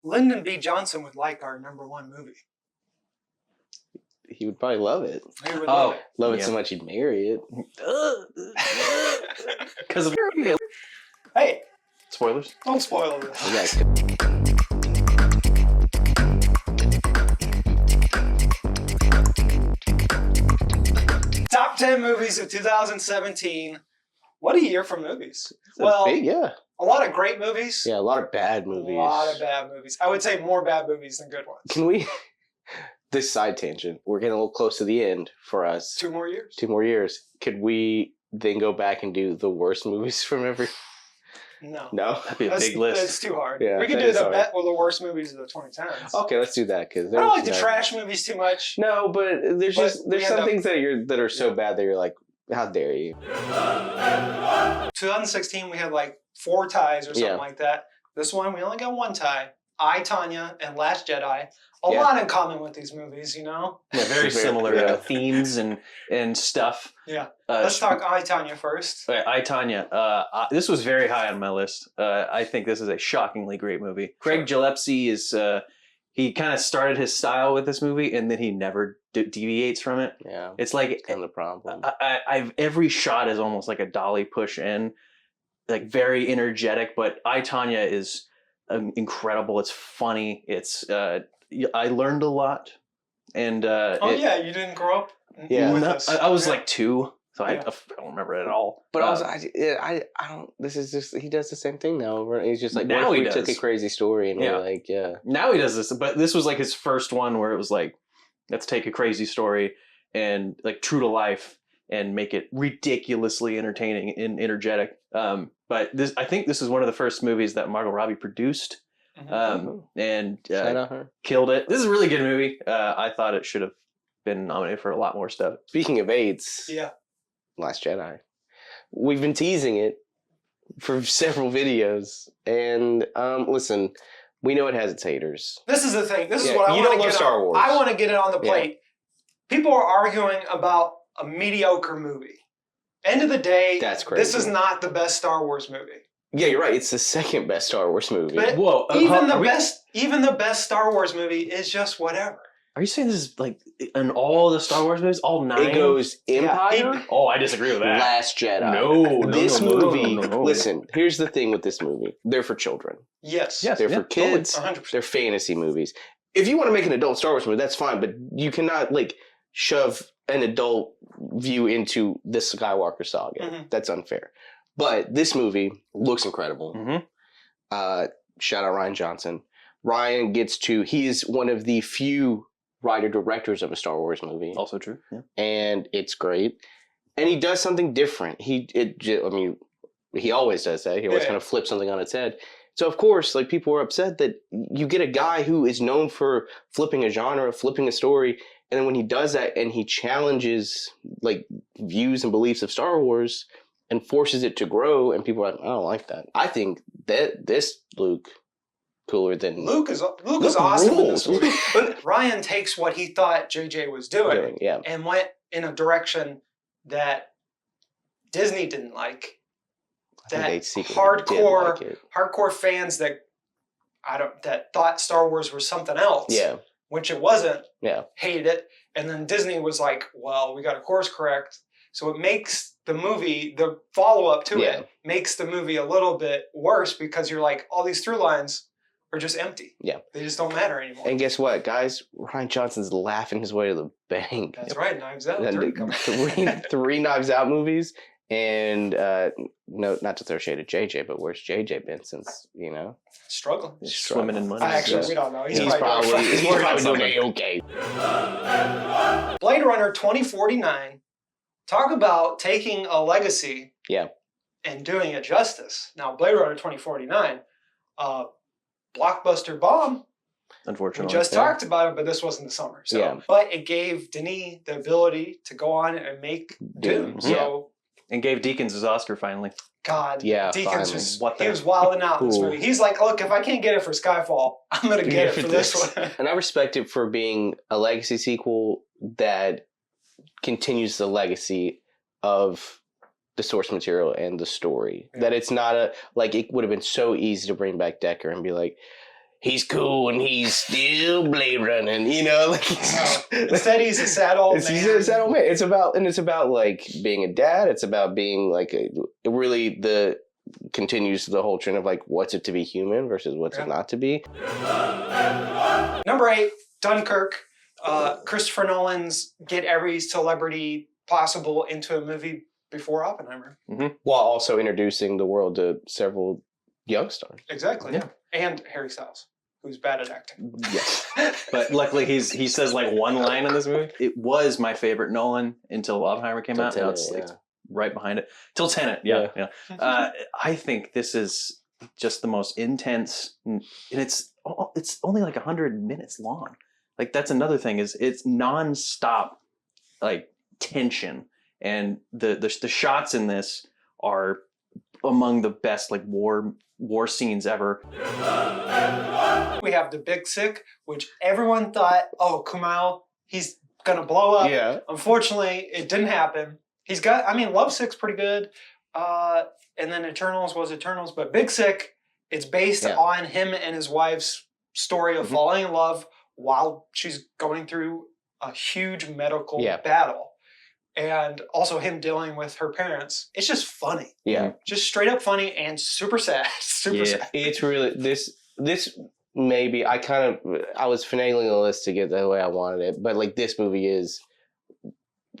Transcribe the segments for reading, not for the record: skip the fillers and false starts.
Lyndon B. Johnson would like our #1 movie. He would probably love it. He would love it. Love it so much he'd marry it. Because of Hey, spoilers. don't spoil this. Yeah. Top 10 movies of 2017. What a year for movies. Yeah. A lot of great movies. Yeah, a lot of bad movies. A lot of bad movies. I would say more bad movies than good ones. Can we... This side tangent. We're getting a little close to the end for us. 2 more years. 2 more years. Could we then go back and do the worst movies from every... No. No? That'd be a big list. It's too hard. Yeah, we could do the worst movies of the 2010s. Okay, let's do that. Cause I don't like the trash movies too much. No, but there's some things that are so bad that you're like, how dare you? 2016, we had like 4 ties or something like that. This one, we only got 1 tie. I, Tonya, and Last Jedi. A lot in common with these movies, you know? Yeah, very similar themes and stuff. Yeah. Let's talk I, Tonya first. I, Tonya. This was very high on my list. I think this is a shockingly great movie. Craig Gillespie is... he kind of started his style with this movie, and then he never deviates from it. Yeah. It's like... kind of the problem. Every shot is almost like a dolly push in. Like, very energetic, but I, Tonya is incredible. It's funny. It's... I learned a lot, and you didn't grow up. Yeah, with this. I was like 2, so I don't remember it at all. But also, I don't. This is just he does the same thing now. Where he's just like, now he took a crazy story and we're like, Now he does this, but this was like his first one where it was like, let's take a crazy story and like true to life and make it ridiculously entertaining and energetic. But I think this is one of the first movies that Margot Robbie produced. And killed it. This is a really good movie. I thought it should have been nominated for a lot more stuff. Speaking of AIDS, Last Jedi. We've been teasing it for several videos, and listen, we know it has its haters. This is the thing. This is what I want to get Star Wars. I want to get it on the plate. People are arguing about a mediocre movie. End of the day, that's crazy. This is not the best Star Wars movie. Yeah, you're right. It's the second best Star Wars movie. But even the best Star Wars movie is just whatever. Are you saying this is like in all the Star Wars movies, all 9? It goes Empire. I disagree with that. Last Jedi. No, this movie. Listen, here's the thing with this movie. They're for children. Yes. They're for kids. Totally, 100%. They're fantasy movies. If you want to make an adult Star Wars movie, that's fine. But you cannot like shove an adult view into the Skywalker saga. That's unfair. But this movie looks incredible. Shout out Rian Johnson. Ryan he is one of the few writer-directors of a Star Wars movie. Also true. Yeah. And it's great. And he does something different. He always does that. He always kind of flips something on its head. So, of course, like people are upset that you get a guy who is known for flipping a genre, flipping a story, and then when he does that and he challenges like views and beliefs of Star Wars and forces it to grow, and people are like, I don't like that. I think that this Luke cooler than Luke is awesome in this movie. Ryan takes what he thought JJ was doing and went in a direction that Disney didn't like. That hardcore fans that thought Star Wars was something else. Which it wasn't. Hated it. And then Disney was like, well, we got to course correct. So it makes the movie, the follow-up to it, makes the movie a little bit worse because you're like, all these through lines are just empty. They just don't matter anymore. And guess what, guys? Rian Johnson's laughing his way to the bank. That's right, Knives Out. Three Knives Out movies. And no, not to throw shade at JJ, but where's JJ been since, Struggling. He's swimming in money. Actually, we don't know. He's probably doing okay. Blade Runner 2049. Talk about taking a legacy and doing it justice. Now, Blade Runner 2049, blockbuster bomb. Unfortunately. We just talked about it, but this wasn't the summer. So, But it gave Denis the ability to go on and make Dune. So, and gave Deakins his Oscar finally. God, Deakins was wilding out in this movie. He's like, look, if I can't get it for Skyfall, I'm going to get it for this one. And I respect it for being a legacy sequel that continues the legacy of the source material and the story. That it's not it would have been so easy to bring back Decker and be like, he's cool and he's still Blade running, you know? Like, instead he's a sad old man. He's a sad old man. It's about like being a dad. It's about being like continues the whole trend of like what's it to be human versus what's it not to be. Number 8, Dunkirk. Christopher Nolan's get every celebrity possible into a movie before Oppenheimer. Mm-hmm. While also introducing the world to several young stars. Exactly. Yeah. And Harry Styles, who's bad at acting. Yes. But luckily he says like one line in this movie. It was my favorite Nolan until Oppenheimer came out. Now it's like right behind it. Till Tenet. Yeah. I think this is just the most intense, and it's only like 100 minutes long. Like that's another thing is it's nonstop like tension, and the shots in this are among the best like war scenes ever. We have the Big Sick, which everyone thought, oh, Kumail, he's gonna blow up. Yeah. Unfortunately, it didn't happen. Lovesick's pretty good. And then Eternals was Eternals, but Big Sick, it's based on him and his wife's story of falling in love while she's going through a huge medical battle. And also him dealing with her parents. It's just funny. Yeah. Just straight up funny and super sad. Sad. It's really, this maybe, I was finagling the list to get the way I wanted it, but like this movie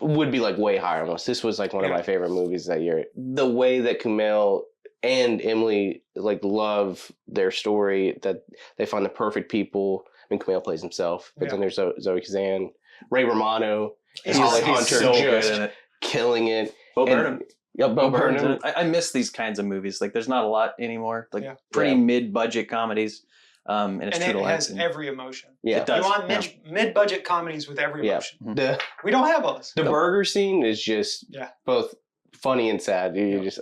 would be like way higher almost. This was like one of my favorite movies that year. The way that Kumail and Emily like love their story, that they find the perfect people. I mean, Kumail plays himself, but then there's Zoe Kazan, Ray Romano. He's like Hunter, so just good in it. Killing it. Bo Burnham. Yeah, Bo Burnham. I miss these kinds of movies. Like, there's not a lot anymore. Like, pretty mid-budget comedies. And it's true to life. It has every emotion. Yeah. It does. You want mid-budget comedies with every emotion. Yeah. We don't have those. The burger scene is just both funny and sad. You just,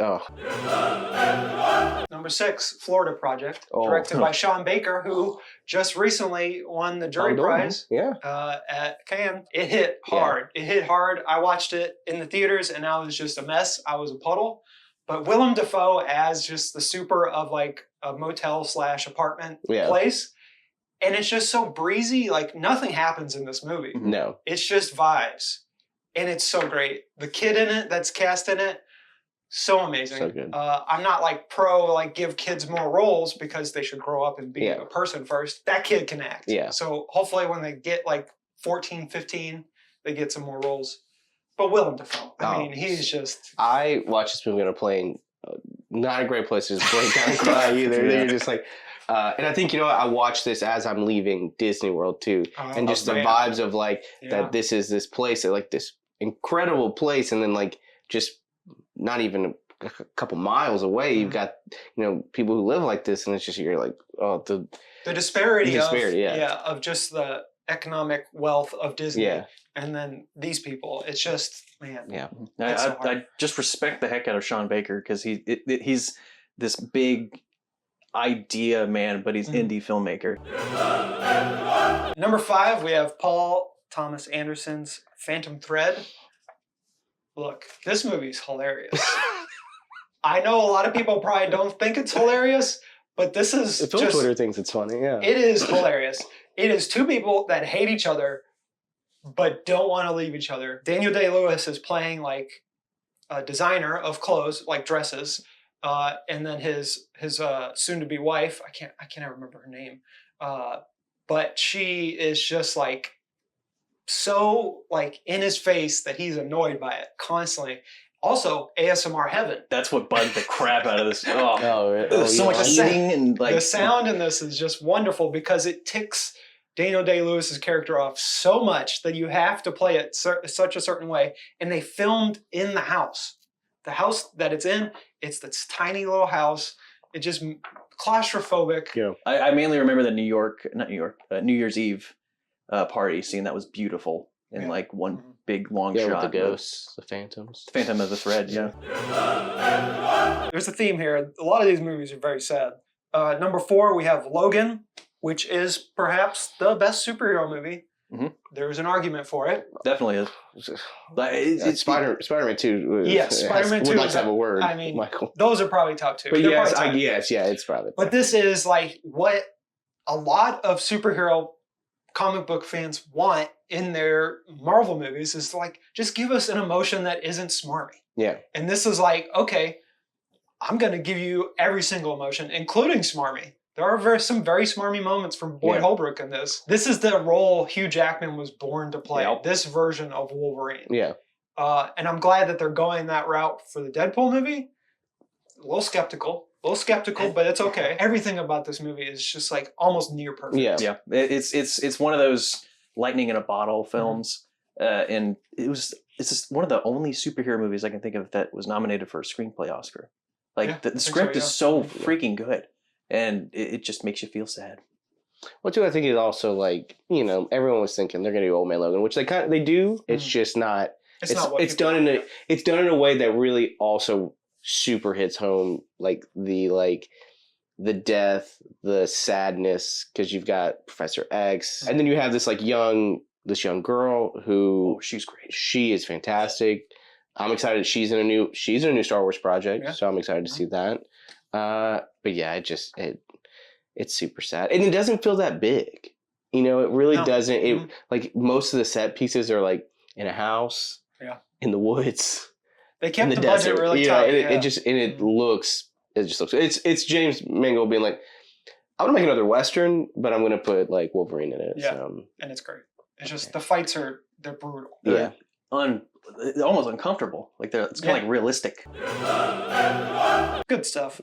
Number 6, Florida Project, directed by Sean Baker, who just recently won the jury prize at Cannes. It hit hard. It hit hard. I watched it in the theaters, and I was just a mess. I was a puddle. But Willem Dafoe as just the super of like a motel/apartment place. And it's just so breezy. Like nothing happens in this movie. No. It's just vibes. And it's so great. The kid in it that's cast in it, so amazing. So good. I'm not like give kids more roles because they should grow up and be a person first. That kid can act. Yeah. So hopefully when they get like 14, 15, they get some more roles. But Willem Dafoe, I mean, he's just... I watched this movie on a plane. Not a great place to just break down and cry either. You're just like... and I think, I watched this as I'm leaving Disney World too. And just the vibes of like, that this is this place, like this incredible place. And then like, just not even a couple miles away, you've got, people who live like this. And it's just, you're like, oh, the disparity of just the economic wealth of Disney. Yeah. And then these people, it's just, man. Yeah. I just respect the heck out of Sean Baker because he's this big idea man, but he's indie filmmaker. Number 5, we have Paul Thomas Anderson's Phantom Thread. Look, this movie's hilarious. I know a lot of people probably don't think it's hilarious, but this is just... Twitter thinks it's funny, yeah. It is hilarious. It is two people that hate each other, but don't want to leave each other. Daniel Day-Lewis is playing like a designer of clothes, like dresses, and then his soon-to-be wife, I can't remember her name, but she is just like so like in his face that he's annoyed by it constantly. Also, ASMR heaven. That's what bugged the crap out of this. So much eating and like the sound in this is just wonderful because it ticks Daniel Day-Lewis's character off so much that you have to play it such a certain way. And they filmed in the house. The house that it's in, it's this tiny little house. It just claustrophobic. Yeah. I mainly remember the New Year's Eve party scene. That was beautiful. In like one big long shot. With the ghosts, the phantoms. Phantom of the Thread, yeah. There's a theme here. A lot of these movies are very sad. Number 4, we have Logan, which is perhaps the best superhero movie. Mm-hmm. There's an argument for it. Definitely is. Spider-Man 2. Yes, Spider-Man 2 would like to have a word. I mean, Michael. those are probably top 2. But yes, it's probably. But this is like what a lot of superhero comic book fans want in their Marvel movies is like, just give us an emotion that isn't smarmy. Yeah. And this is like, okay, I'm going to give you every single emotion, including smarmy. There are some very smarmy moments from Boyd Holbrook in this. This is the role Hugh Jackman was born to play, this version of Wolverine. Yeah. And I'm glad that they're going that route for the Deadpool movie. A little skeptical, but it's okay. Everything about this movie is just like almost near perfect. Yeah. It's one of those lightning in a bottle films. And it's just one of the only superhero movies I can think of that was nominated for a screenplay Oscar. Like the script is so freaking good. And it just makes you feel sad. Well, too, I think it's also like, everyone was thinking they're going to do Old Man Logan, which they do. It's just not. It's done in a way that really also super hits home, like the death, the sadness, because you've got Professor X, and then you have this young girl who she's great. She is fantastic. I'm excited. She's in a new Star Wars project, so I'm excited to see that. But yeah, it's super sad, and it doesn't feel that big. It really doesn't. It like most of the set pieces are like in a house, in the woods. They kept the budget really tight. It just looks. It's James Mangold being like, I'm gonna make another Western, but I'm gonna put Wolverine in it. Yeah, and it's great. It's just the fights they're brutal. Yeah, almost uncomfortable. It's kind of like realistic. Good stuff.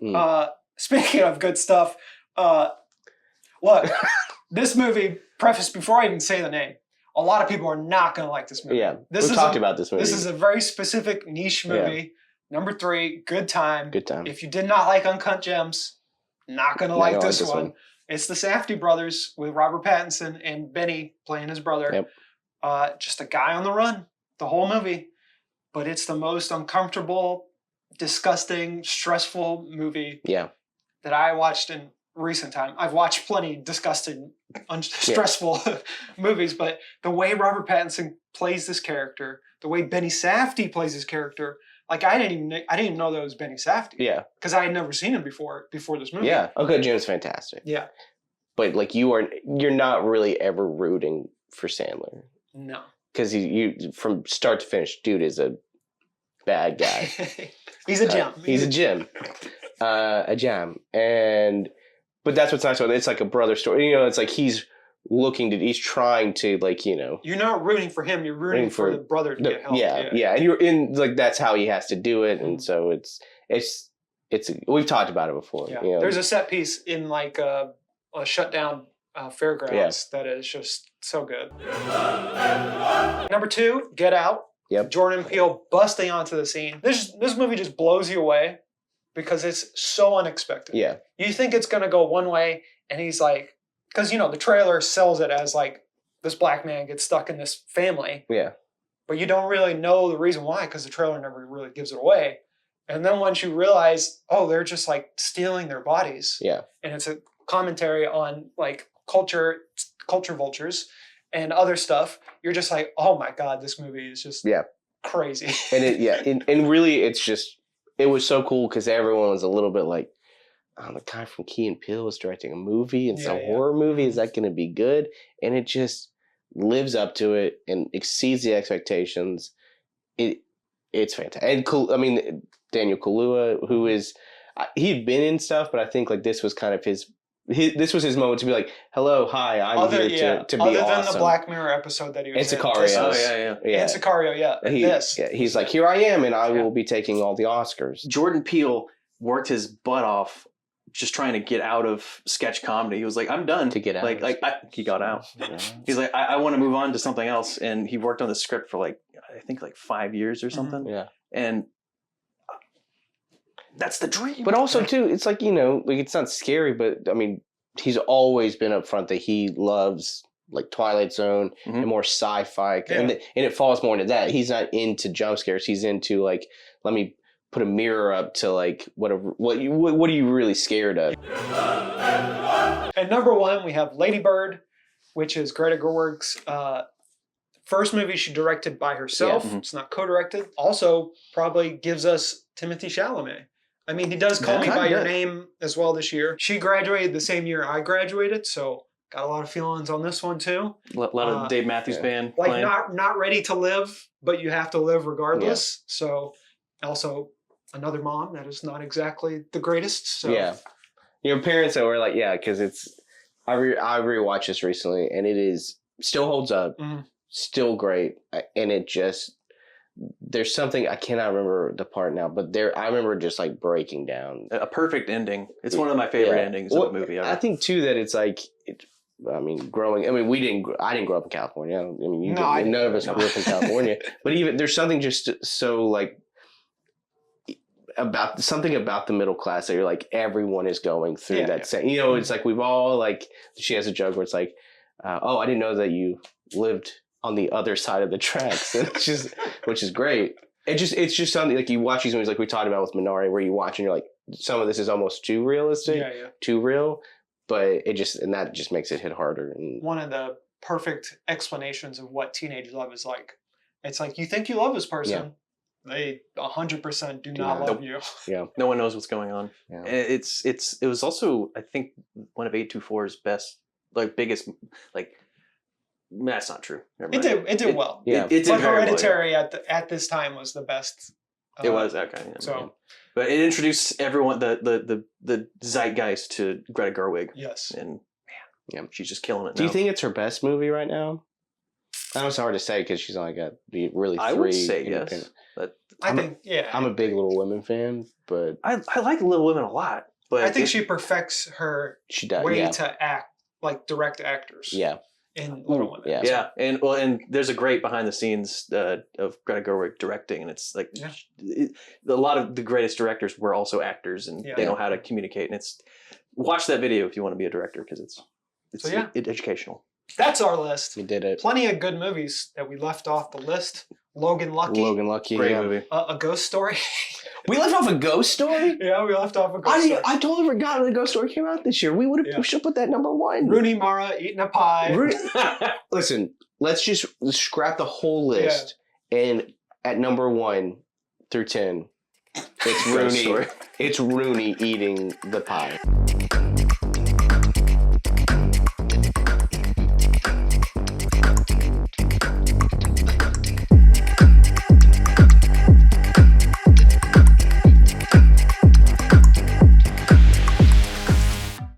Speaking of good stuff, look, this movie. Preface before I even say the name. A lot of people are not going to like this movie. Yeah, we've talked about this movie. This is a very specific niche movie. Yeah. Number 3, Good Time. Good Time. If you did not like Uncut Gems, not going to like this one. It's the Safdie brothers with Robert Pattinson and Benny playing his brother. Yep. Just a guy on the run the whole movie. But it's the most uncomfortable, disgusting, stressful movie that I watched in recent time. I've watched plenty disgusting, stressful movies, but the way Robert Pattinson plays this character, the way Benny Safdie plays his character, I didn't even know that was Benny Safdie. Yeah, because I had never seen him before this movie. Yeah, Uncut Gems is fantastic. Yeah, but you're not really ever rooting for Sandler. No, because you from start to finish, dude is a bad guy. He's a gem. He's a gem. A gem. But that's what's nice about it. It's like a brother story. It's like he's trying to You're not rooting for him. You're rooting for the brother to get help. Yeah. And you're in that's how he has to do it. And so it's we've talked about it before. Yeah. There's a set piece in a shutdown fairgrounds that is just so good. Number 2, Get Out. Yep. Jordan Peele busting onto the scene. This movie just blows you away because it's so unexpected. Yeah. You think it's going to go one way, and he's like, because, the trailer sells it as this black man gets stuck in this family. Yeah. But you don't really know the reason why because the trailer never really gives it away. And then once you realize, they're just stealing their bodies. Yeah. And it's a commentary on culture vultures and other stuff. You're just like, oh my God, this movie is just crazy. And really it was so cool because everyone was a little bit like, the guy from Key and Peele is directing a movie. It's a horror movie. Is that going to be good? And it just lives up to it and exceeds the expectations. It's fantastic. And Daniel Kaluuya, who is he'd been in stuff, but I think this was kind of this was his moment to be like, hello, hi, I'm here to be awesome. Other than the Black Mirror episode that he was in. Sicario. And Sicario, He's like, here I am, and I will be taking all the Oscars. Jordan Peele worked his butt off just trying to get out of sketch comedy. He was like, I'm done. To get out. He got out. He's like, I want to move on to something else. And he worked on the script for I think 5 years or something. Mm-hmm. Yeah. And that's the dream. But also too, it's it's not scary, but he's always been upfront that he loves Twilight Zone and more sci-fi, and it falls more into that. He's not into jump scares. He's into let me put a mirror up to what are you really scared of? And number 1, we have Lady Bird, which is Greta Gerwig's first movie she directed by herself. Yeah. It's not co-directed. Also, probably gives us Timothée Chalamet. I mean, he does Call Me By Your Name as well this year. She graduated the same year I graduated, so got a lot of feelings on this one too. A lot of Dave Matthews Band. Like playing. not ready to live, but you have to live regardless. Yeah. So also another mom that is not exactly the greatest. So yeah, your parents that were like, yeah, because it's I rewatched this recently and it is still holds up, still great, and it just there's something I cannot remember the part now, but I remember just like breaking down. A perfect ending. It's one of my favorite endings of the movie ever. I think too that it's like. I mean, I didn't grow up in California. I mean, none of us grew up in California. But even there's something just so like about the middle class that you're like everyone is going through that. You know, it's like we've all like she has a joke where it's like, oh, I didn't know that you lived on the other side of the tracks, and it's just which is great. It's just something like you watch these movies like we talked about with Minari, where you watch and you're like, some of this is almost too realistic, too real. But that just makes it hit harder. And one of the perfect explanations of what teenage love is like. It's like you think you love this person, they 100% do not love you. Yeah, no one knows what's going on. Yeah. And it was also I think one of 824's best biggest that's not true. It did well. Yeah, it did. But Hereditary at this time was the best. It was okay. Yeah, so. But it introduced everyone the zeitgeist to Greta Gerwig. Yes. And she's just killing it. Do you think it's her best movie right now? I know it's hard to say because she's only got really 3. I would say yes. But I'm a big Little Women fan, but I like Little Women a lot. But I think she perfects her way to act, like direct actors. Yeah. In Little Women. Yeah. And there's a great behind the scenes of Greta Gerwig directing, and it's like a lot of the greatest directors were also actors, and they know how to communicate. And watch that video if you want to be a director because it's educational. That's our list. We did it. Plenty of good movies that we left off the list. Logan Lucky. Great movie. A Ghost Story. We left off a Ghost Story? Yeah, we left off a Ghost Story. I totally forgot when the Ghost Story came out this year. We should put that number 1. Rooney Mara eating a pie. Listen, let's just scrap the whole list. And at number 1 through 10, it's Rooney. It's Rooney eating the pie.